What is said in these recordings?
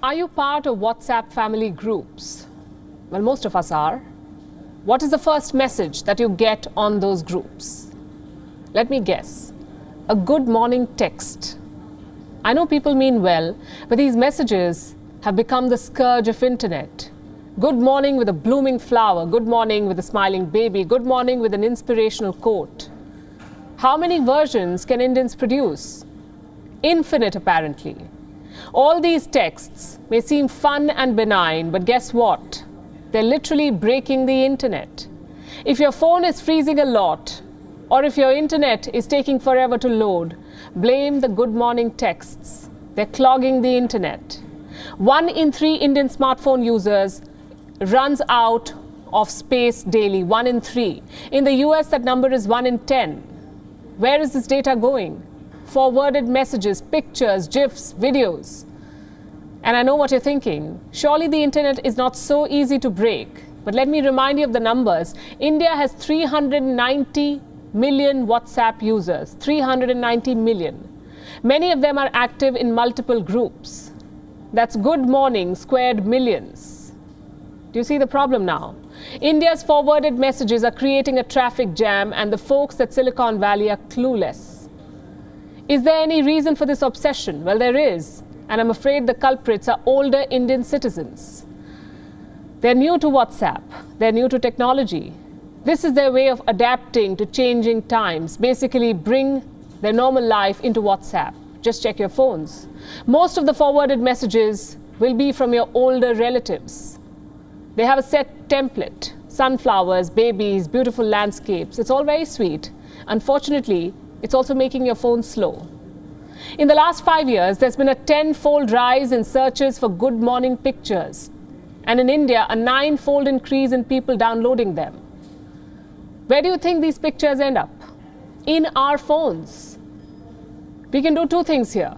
Are you part of WhatsApp family groups? Well, most of us are. What is the first message that you get on those groups? Let me guess. A good morning text. I know people mean well, but these messages have become the scourge of internet. Good morning with a blooming flower, good morning with a smiling baby, good morning with an inspirational quote. How many versions can Indians produce? Infinite, apparently. All these texts may seem fun and benign, but guess what? They're literally breaking the internet. If your phone is freezing a lot, or if your internet is taking forever to load, blame the good morning texts. They're clogging the internet. 1 in 3 Indian smartphone users runs out of space daily, 1 in 3. In the US, that number is 1 in 10. Where is this data going? Forwarded messages, pictures, GIFs, videos. And I know what you're thinking. Surely the internet is not so easy to break. But let me remind you of the numbers. India has 390 million WhatsApp users. 390 million. Many of them are active in multiple groups. That's good morning squared millions. Do you see the problem now? India's forwarded messages are creating a traffic jam, and the folks at Silicon Valley are clueless. Is there any reason for this obsession? Well, there is. And I'm afraid the culprits are older Indian citizens. They're new to WhatsApp. They're new to technology. This is their way of adapting to changing times. Basically, bring their normal life into WhatsApp. Just check your phones. Most of the forwarded messages will be from your older relatives. They have a set template. Sunflowers, babies, beautiful landscapes. It's all very sweet. Unfortunately, it's also making your phone slow. In the last 5 years, there's been a 10-fold rise in searches for good morning pictures. And in India, a 9-fold increase in people downloading them. Where do you think these pictures end up? In our phones. We can do 2 things here.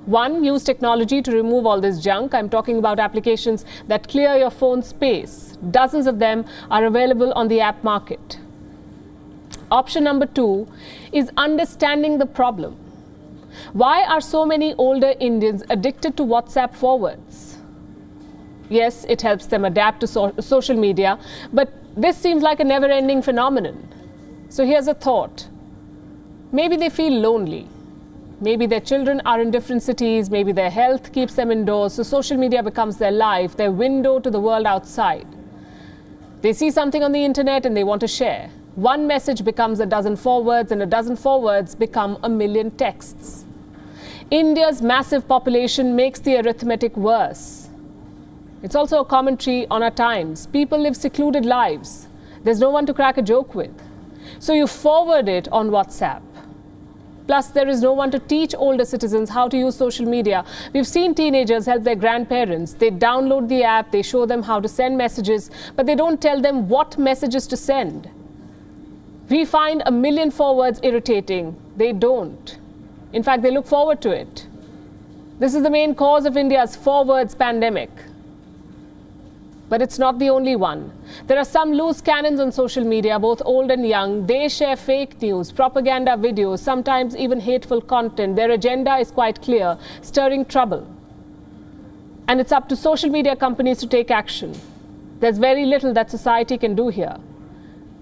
1, use technology to remove all this junk. I'm talking about applications that clear your phone space. Dozens of them are available on the app market. Option number 2 is understanding the problem. Why are so many older Indians addicted to WhatsApp forwards? Yes, it helps them adapt to social media, but this seems like a never-ending phenomenon. So here's a thought. Maybe they feel lonely. Maybe their children are in different cities. Maybe their health keeps them indoors. So social media becomes their life, their window to the world outside. They see something on the internet and they want to share. 1 message becomes a dozen forwards, and a dozen forwards become a million texts. India's massive population makes the arithmetic worse. It's also a commentary on our times. People live secluded lives. There's no one to crack a joke with. So you forward it on WhatsApp. Plus, there is no one to teach older citizens how to use social media. We've seen teenagers help their grandparents. They download the app, they show them how to send messages, but they don't tell them what messages to send. We find a million forwards irritating. They don't. In fact, they look forward to it. This is the main cause of India's forwards pandemic. But it's not the only one. There are some loose cannons on social media, both old and young. They share fake news, propaganda videos, sometimes even hateful content. Their agenda is quite clear, stirring trouble. And it's up to social media companies to take action. There's very little that society can do here.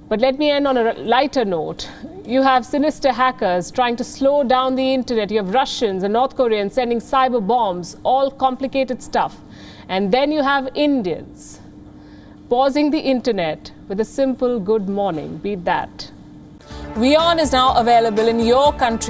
But let me end on a lighter note. You have sinister hackers trying to slow down the internet. You have Russians and North Koreans sending cyber bombs, all complicated stuff. And then you have Indians pausing the internet with a simple good morning. Beat that. WION is now available in your country.